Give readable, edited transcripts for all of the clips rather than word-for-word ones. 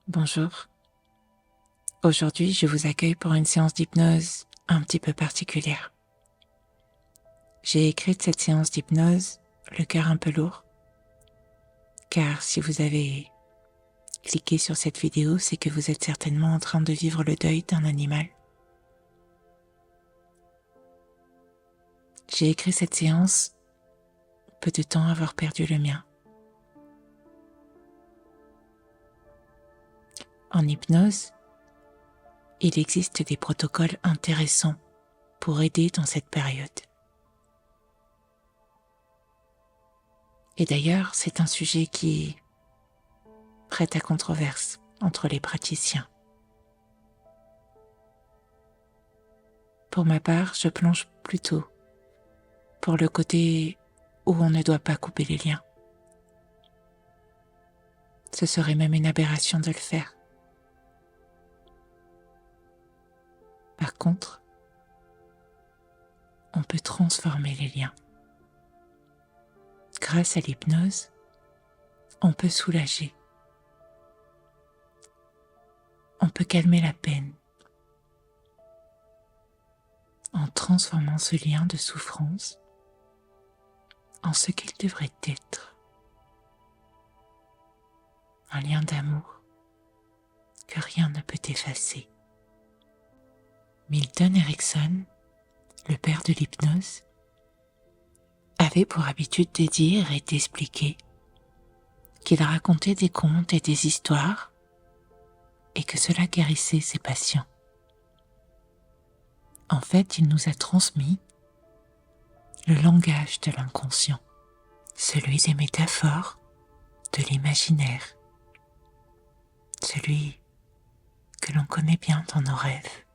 Bonjour. Aujourd'hui, je vous accueille pour une séance d'hypnose un petit peu particulière. J'ai écrit cette séance d'hypnose le cœur un peu lourd, car si vous avez cliqué sur cette vidéo, c'est que vous êtes certainement en train de vivre le deuil d'un animal. J'ai écrit cette séance peu de temps avoir perdu le mien. En hypnose, il existe des protocoles intéressants pour aider dans cette période. Et d'ailleurs, c'est un sujet qui prête à controverse entre les praticiens. Pour ma part, je plonge plutôt pour le côté où on ne doit pas couper les liens. Ce serait même une aberration de le faire. Par contre, on peut transformer les liens. Grâce à l'hypnose, on peut soulager. On peut calmer la peine en transformant ce lien de souffrance en ce qu'il devrait être. Un lien d'amour que rien ne peut effacer. Milton Erickson, le père de l'hypnose, avait pour habitude de dire et d'expliquer qu'il racontait des contes et des histoires et que cela guérissait ses patients. En fait, il nous a transmis le langage de l'inconscient, celui des métaphores, de l'imaginaire, celui que l'on connaît bien dans nos rêves.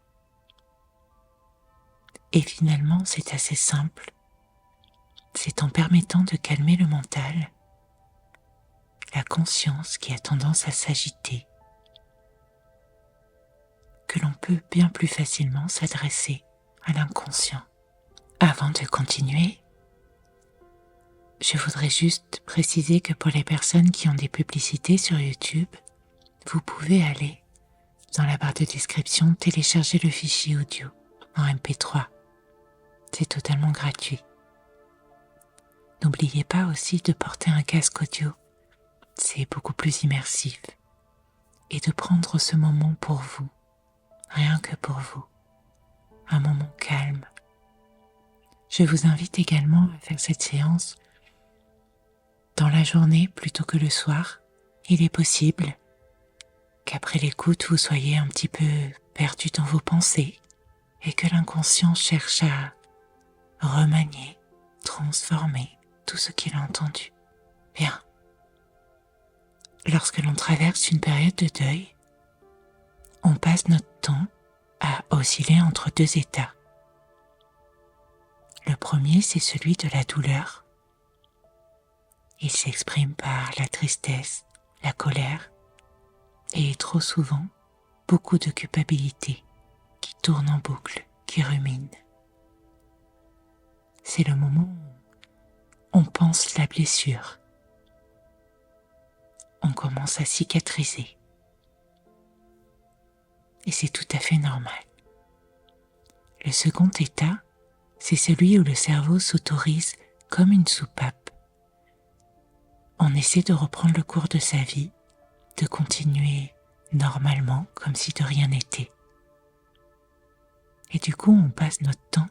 Et finalement, c'est assez simple. C'est en permettant de calmer le mental, la conscience qui a tendance à s'agiter, que l'on peut bien plus facilement s'adresser à l'inconscient. Avant de continuer, je voudrais juste préciser que pour les personnes qui ont des publicités sur YouTube, vous pouvez aller dans la barre de description télécharger le fichier audio en MP3. C'est totalement gratuit. N'oubliez pas aussi de porter un casque audio, c'est beaucoup plus immersif, et de prendre ce moment pour vous, rien que pour vous, un moment calme. Je vous invite également à faire cette séance dans la journée plutôt que le soir. Il est possible qu'après l'écoute, vous soyez un petit peu perdu dans vos pensées et que l'inconscient cherche à remanier, transformer tout ce qu'il a entendu. Bien. Lorsque l'on traverse une période de deuil, on passe notre temps à osciller entre deux états. Le premier, c'est celui de la douleur. Il s'exprime par la tristesse, la colère et trop souvent beaucoup de culpabilité qui tourne en boucle, qui rumine. C'est le moment où on pense la blessure. On commence à cicatriser. Et c'est tout à fait normal. Le second état, c'est celui où le cerveau s'autorise comme une soupape. On essaie de reprendre le cours de sa vie, de continuer normalement comme si de rien n'était. Et du coup, on passe notre temps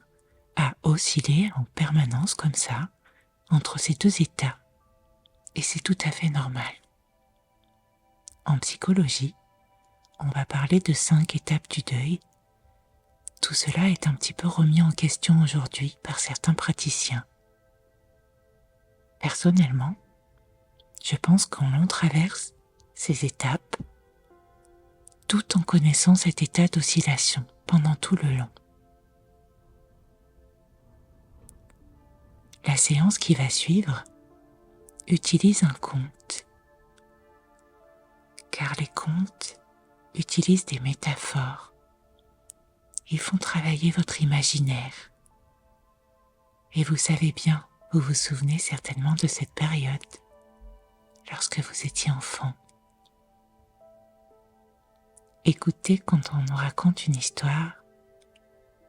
à osciller en permanence comme ça, entre ces deux états. Et c'est tout à fait normal. En psychologie, on va parler de 5 étapes du deuil. Tout cela est un petit peu remis en question aujourd'hui par certains praticiens. Personnellement, je pense qu'on traverse ces étapes tout en connaissant cet état d'oscillation pendant tout le long. La séance qui va suivre utilise un conte, car les contes utilisent des métaphores. Ils font travailler votre imaginaire. Et vous savez bien, vous vous souvenez certainement de cette période, lorsque vous étiez enfant. Écouter quand on nous raconte une histoire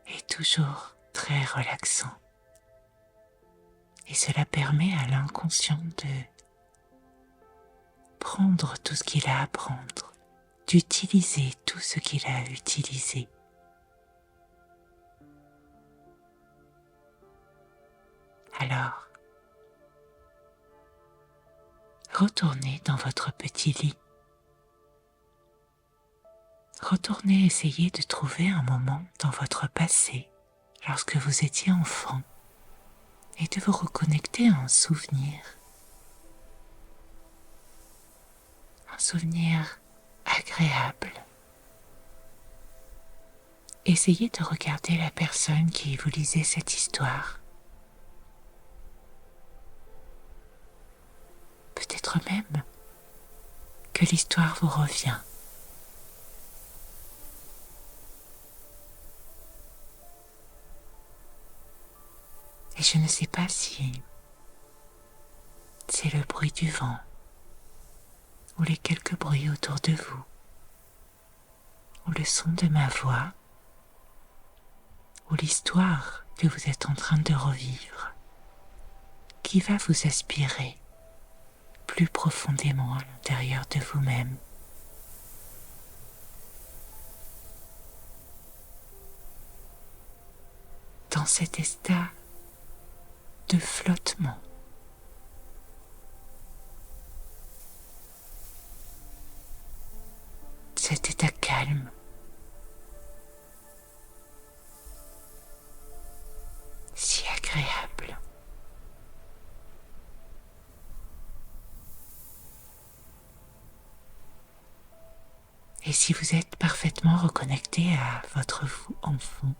est toujours très relaxant. Et cela permet à l'inconscient de prendre tout ce qu'il a à prendre, d'utiliser tout ce qu'il a à utiliser. Alors, retournez dans votre petit lit. Retournez essayer de trouver un moment dans votre passé, lorsque vous étiez enfant, et de vous reconnecter à un souvenir agréable. Essayez de regarder la personne qui vous lisait cette histoire. Peut-être même que l'histoire vous revient. Et je ne sais pas si c'est le bruit du vent ou les quelques bruits autour de vous ou le son de ma voix ou l'histoire que vous êtes en train de revivre qui va vous aspirer plus profondément à l'intérieur de vous-même. Dans cet état de flottement. Cet état calme. Si agréable. Et si vous êtes parfaitement reconnecté à votre vous enfant,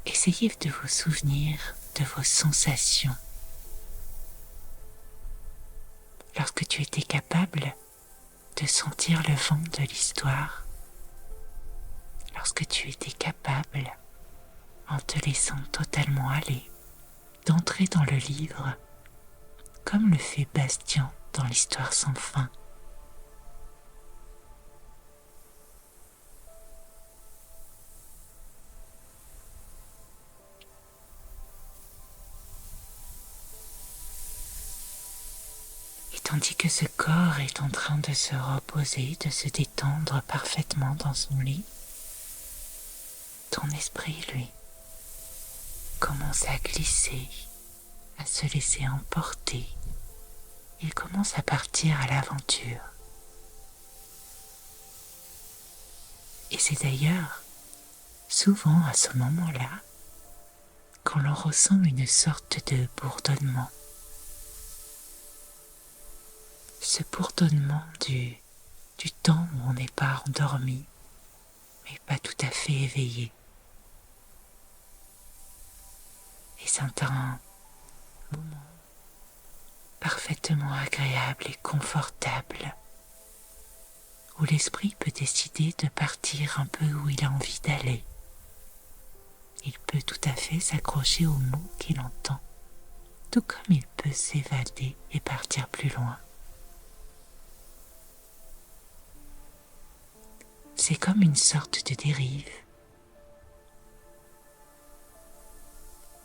essayez de vous souvenir de vos sensations. Lorsque tu étais capable de sentir le vent de l'histoire, lorsque tu étais capable, en te laissant totalement aller, d'entrer dans le livre, comme le fait Bastien dans l'Histoire sans fin. Et tandis que ce corps est en train de se reposer, de se détendre parfaitement dans son lit, ton esprit, lui, commence à glisser, à se laisser emporter. Il commence à partir à l'aventure. Et c'est d'ailleurs souvent à ce moment-là quand l'on ressent une sorte de bourdonnement. Ce bourdonnement du temps où on n'est pas endormi, mais pas tout à fait éveillé. Et c'est un moment parfaitement agréable et confortable, où l'esprit peut décider de partir un peu où il a envie d'aller. Il peut tout à fait s'accrocher aux mots qu'il entend, tout comme il peut s'évader et partir plus loin. C'est comme une sorte de dérive.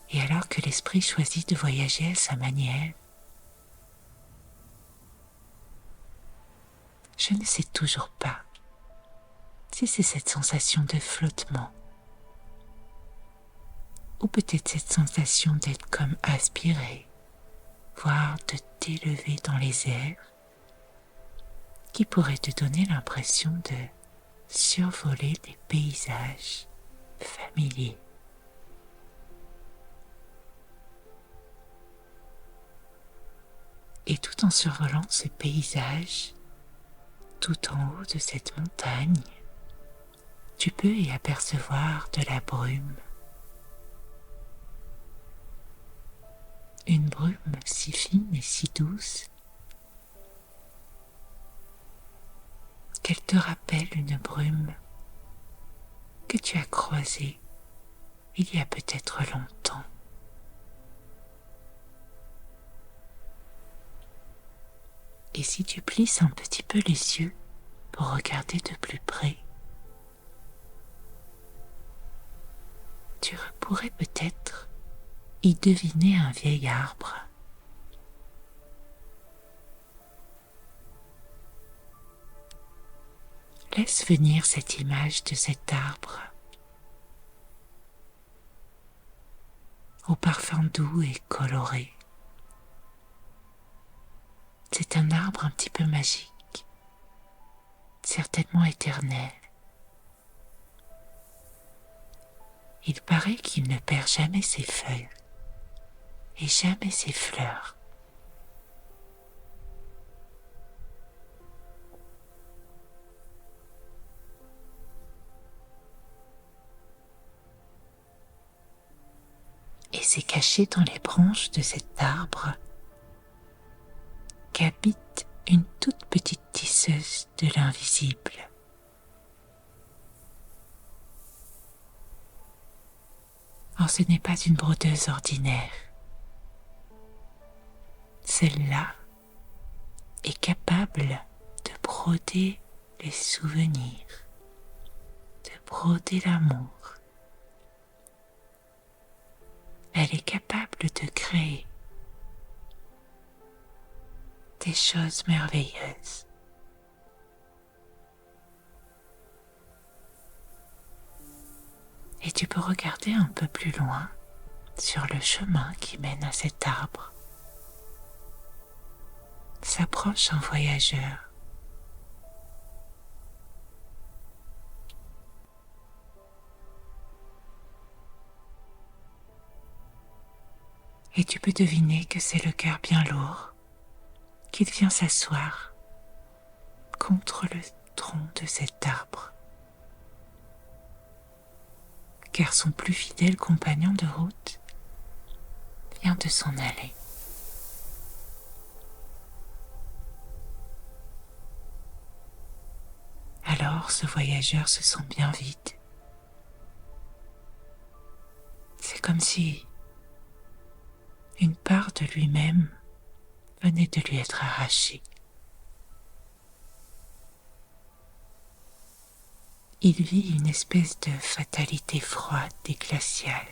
Et alors que l'esprit choisit de voyager à sa manière, je ne sais toujours pas si c'est cette sensation de flottement, ou peut-être cette sensation d'être comme aspiré, voire de t'élever dans les airs, qui pourrait te donner l'impression de survoler des paysages familiers. Et tout en survolant ce paysage, tout en haut de cette montagne, tu peux y apercevoir de la brume. Une brume si fine et si douce qu'elle te rappelle une brume que tu as croisée il y a peut-être longtemps. Et si tu plisses un petit peu les yeux pour regarder de plus près, tu pourrais peut-être y deviner un vieil arbre. Laisse venir cette image de cet arbre au parfum doux et coloré. C'est un arbre un petit peu magique, certainement éternel. Il paraît qu'il ne perd jamais ses feuilles et jamais ses fleurs. Et c'est caché dans les branches de cet arbre qu'habite une toute petite tisseuse de l'invisible. Or, ce n'est pas une brodeuse ordinaire. Celle-là est capable de broder les souvenirs, de broder l'amour. Elle est capable de créer des choses merveilleuses. Et tu peux regarder un peu plus loin sur le chemin qui mène à cet arbre. S'approche un voyageur. Et tu peux deviner que c'est le cœur bien lourd qu'il vient s'asseoir contre le tronc de cet arbre. Car son plus fidèle compagnon de route vient de s'en aller. Alors ce voyageur se sent bien vide. C'est comme si une part de lui-même venait de lui être arrachée. Il vit une espèce de fatalité froide et glaciale.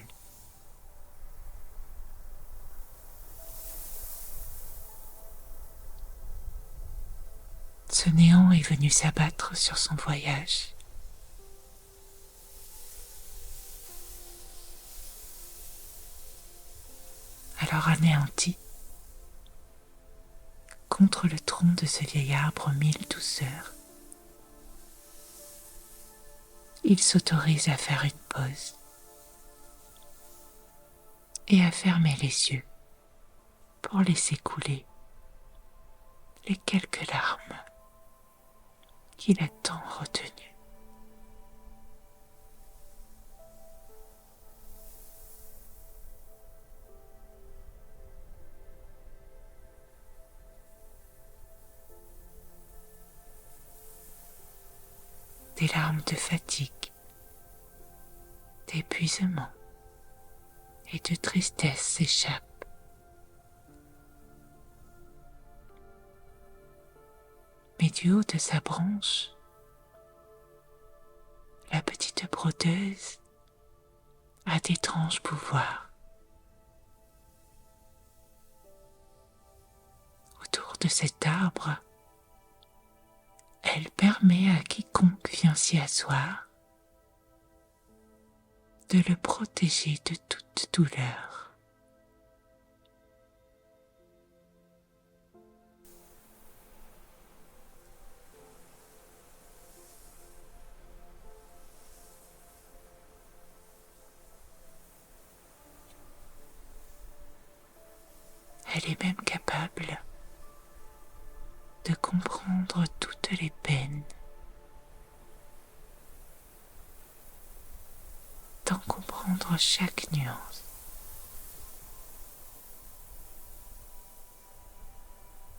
Ce néant est venu s'abattre sur son voyage. Alors anéanti, contre le tronc de ce vieil arbre mille douceurs, il s'autorise à faire une pause et à fermer les yeux pour laisser couler les quelques larmes qu'il a tant retenues. Des larmes de fatigue, d'épuisement et de tristesse s'échappent. Mais du haut de sa branche, la petite brodeuse a d'étranges pouvoirs. Autour de cet arbre, elle permet à quiconque vient s'y asseoir de le protéger de toute douleur. Elle est même capable de comprendre toutes les peines, d'en comprendre chaque nuance.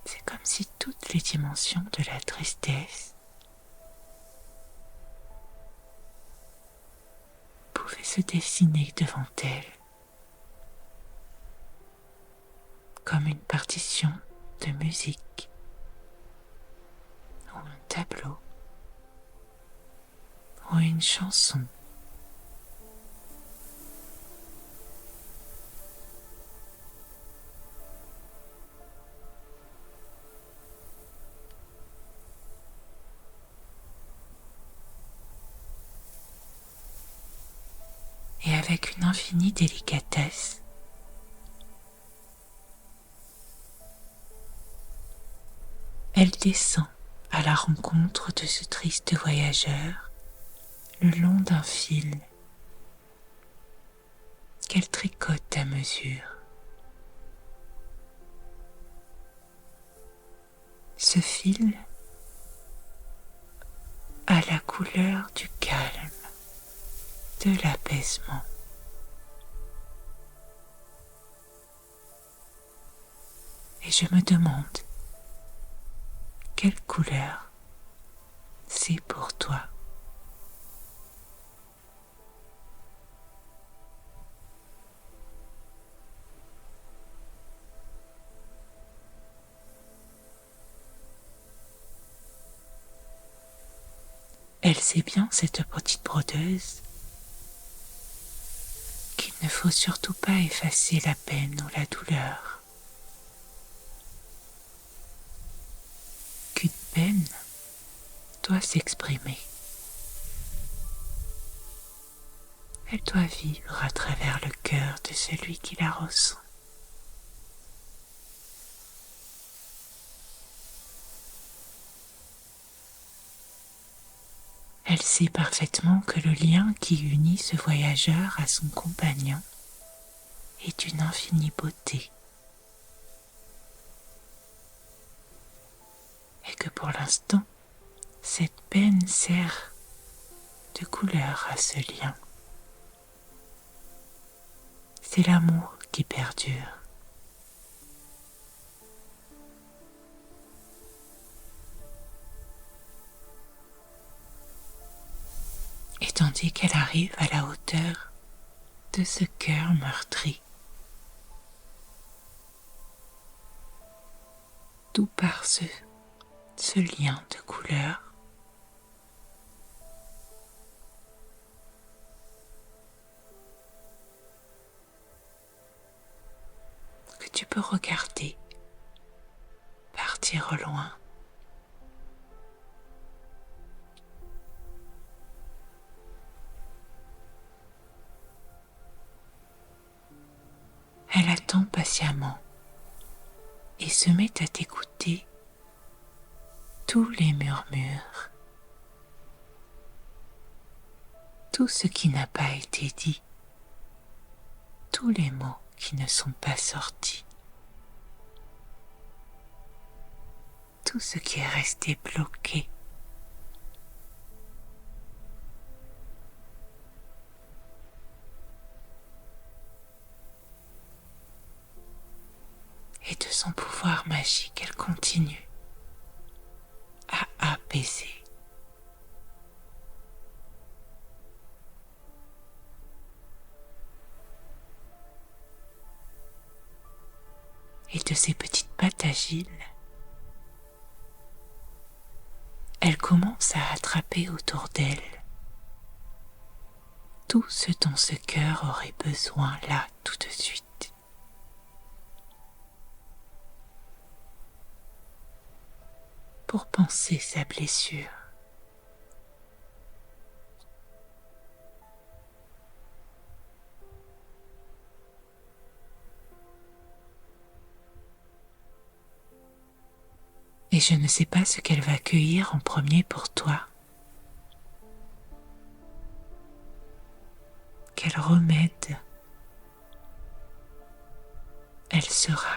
C'est comme si toutes les dimensions de la tristesse pouvaient se dessiner devant elle, comme une partition de musique tableau ou une chanson. Et avec une infinie délicatesse, elle descend à la rencontre de ce triste voyageur le long d'un fil qu'elle tricote à mesure. Ce fil a la couleur du calme, de l'apaisement. Et je me demande quelle couleur c'est pour toi. Elle sait bien, cette petite brodeuse, qu'il ne faut surtout pas effacer la peine ou la douleur. Qu'une peine doit s'exprimer. Elle doit vivre à travers le cœur de celui qui la ressent. Elle sait parfaitement que le lien qui unit ce voyageur à son compagnon est d'une infinie beauté et que pour l'instant, cette peine sert de couleur à ce lien. C'est l'amour qui perdure. Et tandis qu'elle arrive à la hauteur de ce cœur meurtri, d'où part ce lien de couleur, que tu peux regarder partir au loin. Elle attend patiemment et se met à t'écouter tous les murmures, tout ce qui n'a pas été dit, tous les mots qui ne sont pas sortis, tout ce qui est resté bloqué. Et de son pouvoir magique, elle continue à apaiser. Et de ses petites pattes agiles, elle commence à attraper autour d'elle tout ce dont ce cœur aurait besoin là tout de suite. Pour panser sa blessure. Et je ne sais pas ce qu'elle va cueillir en premier pour toi. Quel remède elle sera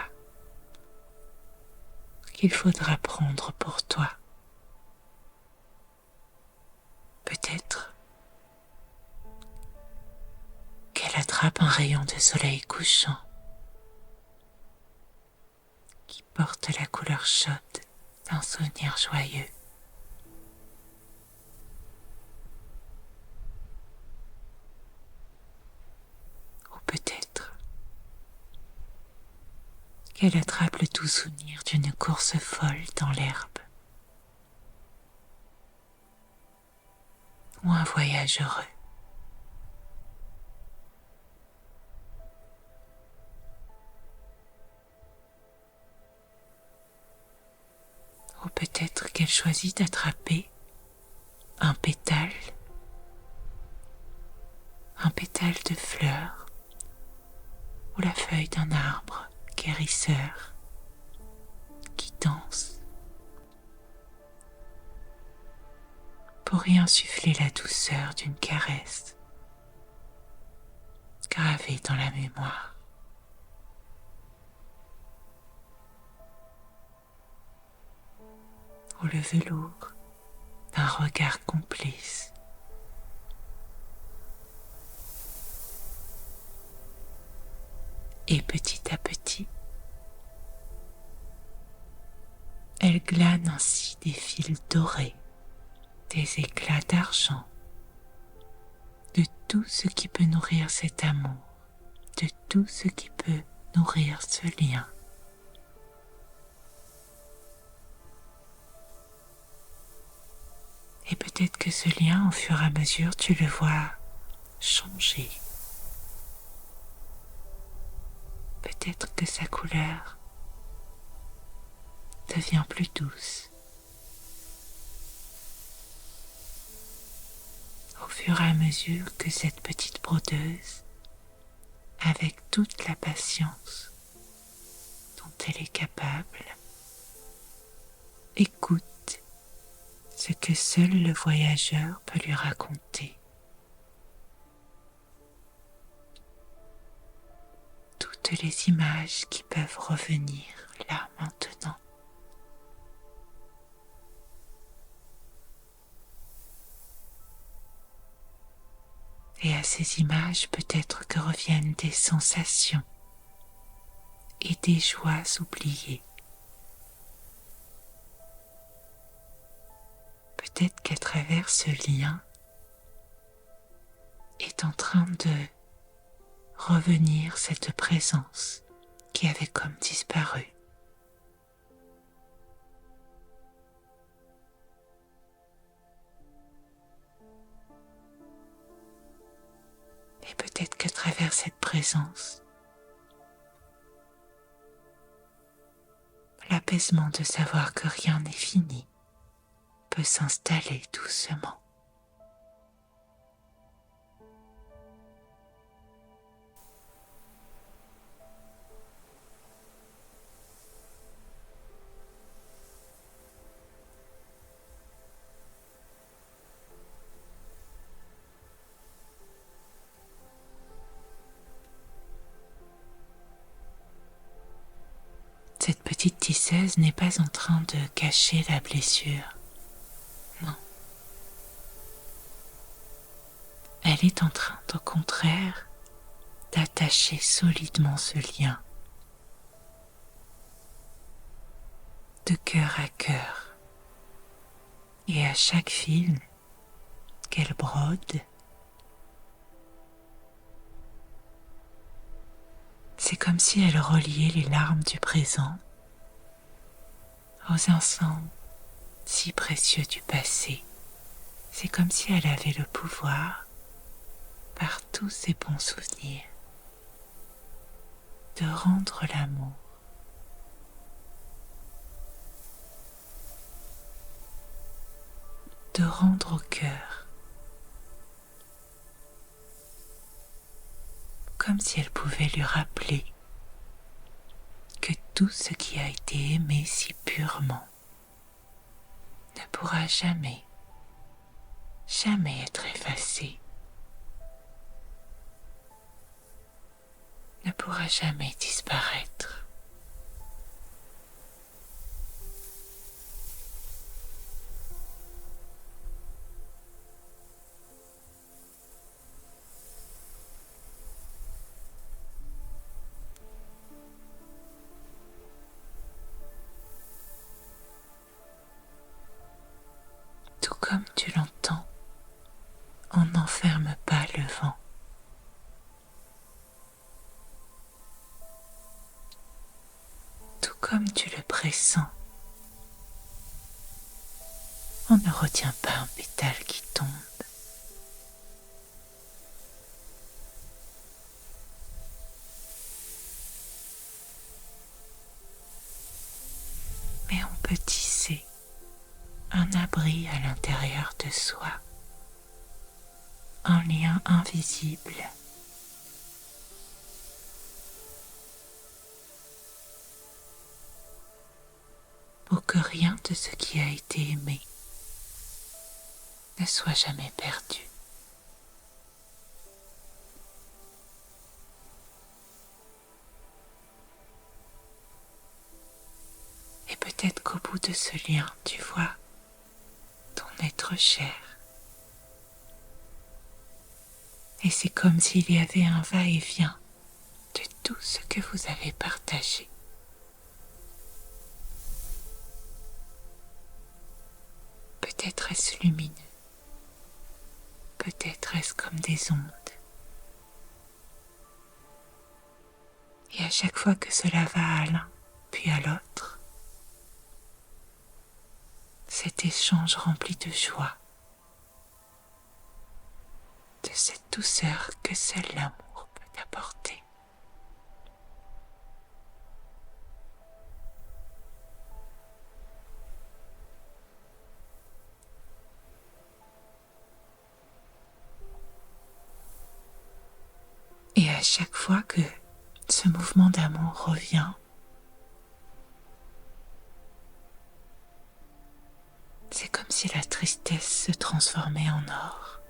qu'il faudra prendre pour toi. Peut-être qu'elle attrape un rayon de soleil couchant qui porte la couleur chaude d'un souvenir joyeux. Ou peut-être qu'elle attrape le doux souvenir d'une course folle dans l'herbe. ou un voyage heureux. Ou peut-être qu'elle choisit d'attraper un pétale de fleur ou la feuille d'un arbre guérisseur qui danse pour y insuffler la douceur d'une caresse gravée dans la mémoire. Ou le velours d'un regard complice. Et petit à petit, elle glane ainsi des fils dorés, des éclats d'argent, de tout ce qui peut nourrir cet amour, de tout ce qui peut nourrir ce lien. Et peut-être que ce lien, au fur et à mesure, tu le vois changer. Peut-être que sa couleur devient plus douce. Au fur et à mesure que cette petite brodeuse, avec toute la patience dont elle est capable, écoute ce que seul le voyageur peut lui raconter. Toutes les images qui peuvent revenir là maintenant. Et à ces images, peut-être que reviennent des sensations et des joies oubliées. Peut-être qu'à travers ce lien est en train de revenir cette présence qui avait comme disparu. Et peut-être qu'à travers cette présence, l'apaisement de savoir que rien n'est fini peut s'installer doucement. Cette petite tisseuse n'est pas en train de cacher la blessure. Non. Elle est en train, au contraire, d'attacher solidement ce lien, de cœur à cœur. Et à chaque fil qu'elle brode, c'est comme si elle reliait les larmes du présent aux instants si précieux du passé. C'est comme si elle avait le pouvoir, par tous ses bons souvenirs, de rendre l'amour, de rendre au cœur, comme si elle pouvait lui rappeler que tout ce qui a été aimé si purement ne pourra jamais, jamais être effacé, ne pourra jamais disparaître. Tout comme tu l'entends, on n'enferme pas le vent. Tout comme tu le pressens, on ne retient pas un pétale qui tombe. peut tisser un abri à l'intérieur de soi, un lien invisible pour que rien de ce qui a été aimé ne soit jamais perdu. Et peut-être qu'au bout de ce lien, tu vois ton être cher. Et c'est comme s'il y avait un va-et-vient de tout ce que vous avez partagé. Peut-être est-ce lumineux, peut-être est-ce comme des ondes. Et à chaque fois que cela va à l'un, puis à l'autre, cet échange rempli de joie, de cette douceur que seul l'amour peut apporter. Et à chaque fois que ce mouvement d'amour revient, c'est comme si la tristesse se transformait en or.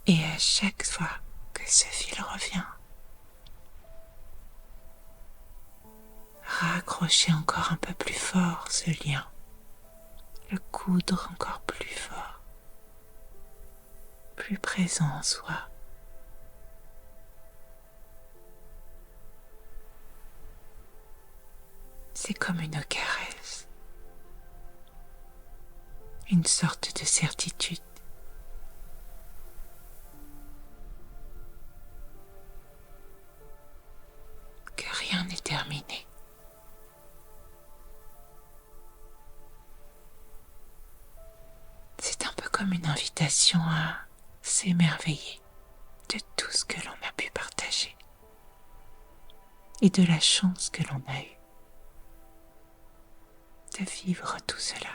Et à chaque fois que ce fil revient, raccrocher encore un peu plus fort ce lien, le coudre encore plus fort, plus présent en soi. C'est comme une caresse, une sorte de certitude. Que rien n'est terminé. C'est un peu comme une invitation à s'émerveiller de tout ce que l'on a pu partager et de la chance que l'on a eue de vivre tout cela.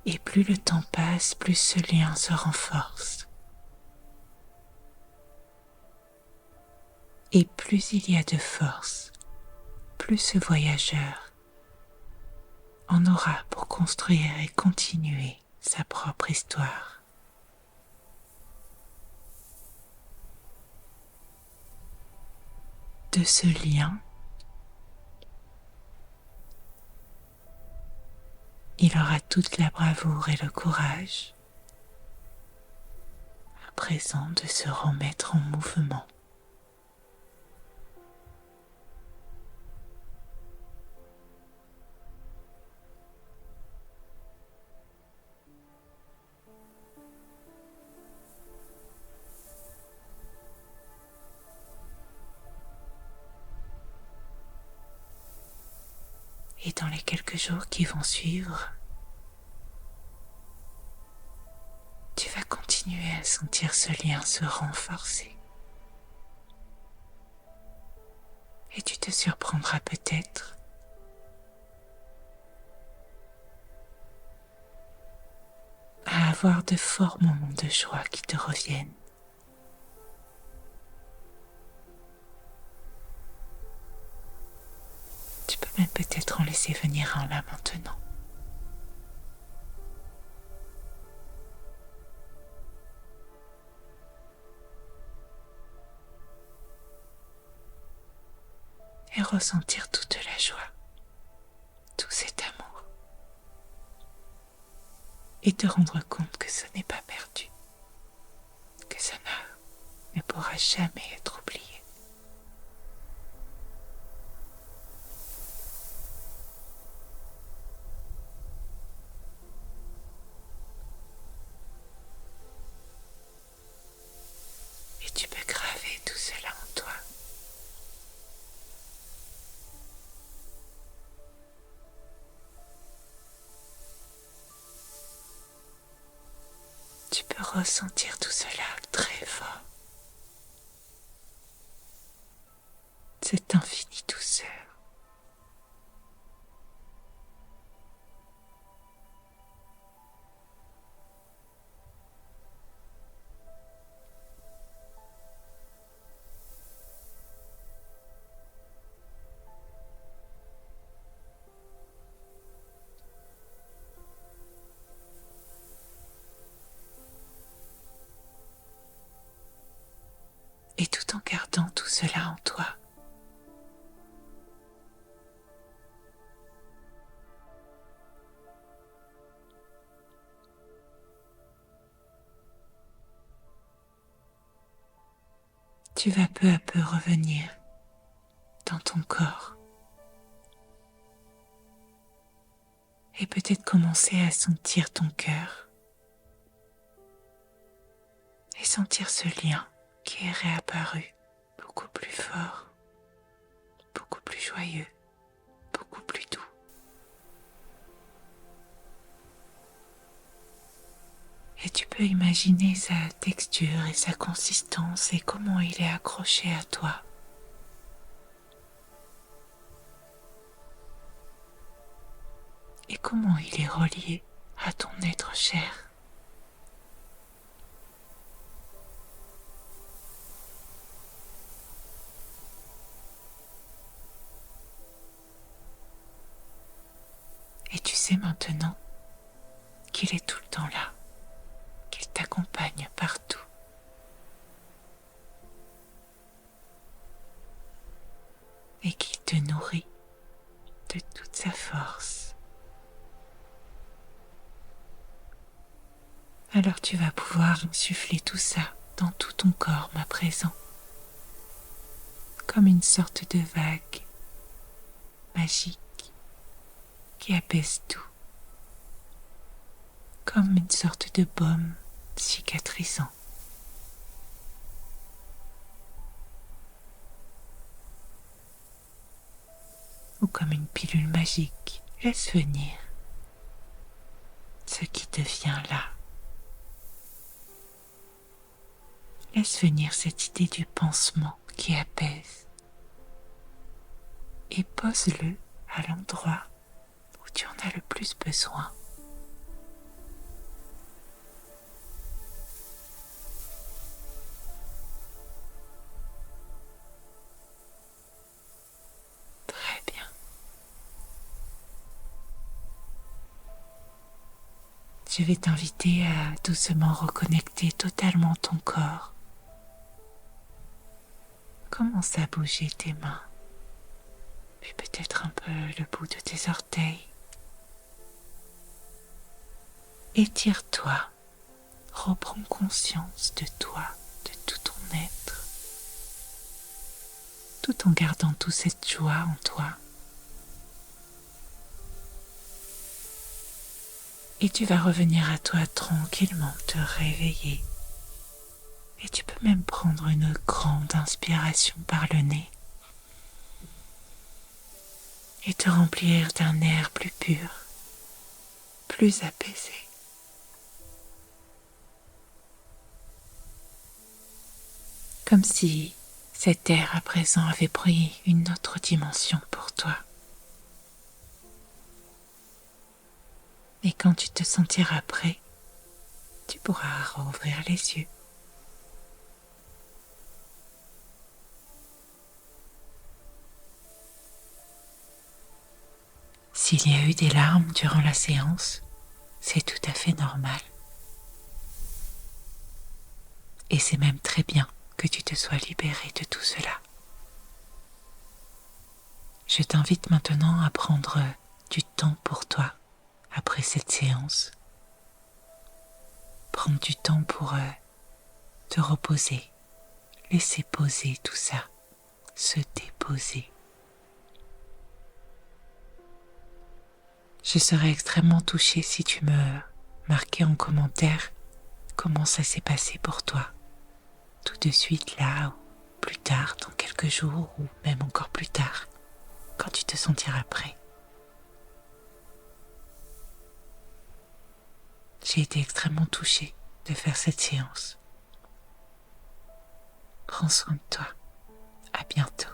Et plus le temps passe, plus ce lien se renforce. Et plus il y a de force, plus ce voyageur en aura pour construire et continuer sa propre histoire. De ce lien, il aura toute la bravoure et le courage à présent de se remettre en mouvement. Et dans les quelques jours qui vont suivre, tu vas continuer à sentir ce lien se renforcer. Et tu te surprendras peut-être à avoir de forts moments de joie qui te reviennent. Tu peux même peut-être en laisser venir un là maintenant. Et ressentir toute la joie, tout cet amour. Et te rendre compte que ce n'est pas perdu, que ça ne pourra jamais être oublié. Et tu peux graver tout cela en toi ressentir tout cela très fort. Cette infinie douceur. Et tout en gardant tout cela en toi, tu vas peu à peu revenir dans ton corps et peut-être commencer à sentir ton cœur et sentir ce lien qui est réapparu beaucoup plus fort, beaucoup plus joyeux, beaucoup plus doux. Et tu peux imaginer sa texture et sa consistance et comment il est accroché à toi. Et comment il est relié à ton être cher. Et tu sais maintenant qu'il est tout le temps là, qu'il t'accompagne partout. Et qu'il te nourrit de toute sa force. Alors tu vas pouvoir insuffler tout ça dans tout ton corps à présent, comme une sorte de vague magique qui apaise tout, comme une sorte de baume cicatrisant. Ou comme une pilule magique, laisse venir ce qui te vient là. Laisse venir cette idée du pansement qui apaise et pose-le à l'endroit où tu en as le plus besoin. Très bien. Je vais t'inviter à doucement reconnecter totalement ton corps. Commence à bouger tes mains, puis peut-être un peu le bout de tes orteils. Étire-toi, reprends conscience de toi, de tout ton être, tout en gardant toute cette joie en toi. Et tu vas revenir à toi tranquillement, te réveiller. Et tu peux même prendre une grande inspiration par le nez et te remplir d'un air plus pur, plus apaisé. Comme si cet air à présent avait pris une autre dimension pour toi. Et quand tu te sentiras prêt, tu pourras rouvrir les yeux. S'il y a eu des larmes durant la séance, c'est tout à fait normal. Et c'est même très bien que tu te sois libéré de tout cela. Je t'invite maintenant à prendre du temps pour toi après cette séance. Prendre du temps pour te reposer, laisser poser tout ça, se déposer. Je serais extrêmement touchée si tu me marquais en commentaire comment ça s'est passé pour toi, tout de suite là, ou plus tard, dans quelques jours, ou même encore plus tard, quand tu te sentiras prêt. J'ai été extrêmement touchée de faire cette séance. Prends soin de toi. À bientôt.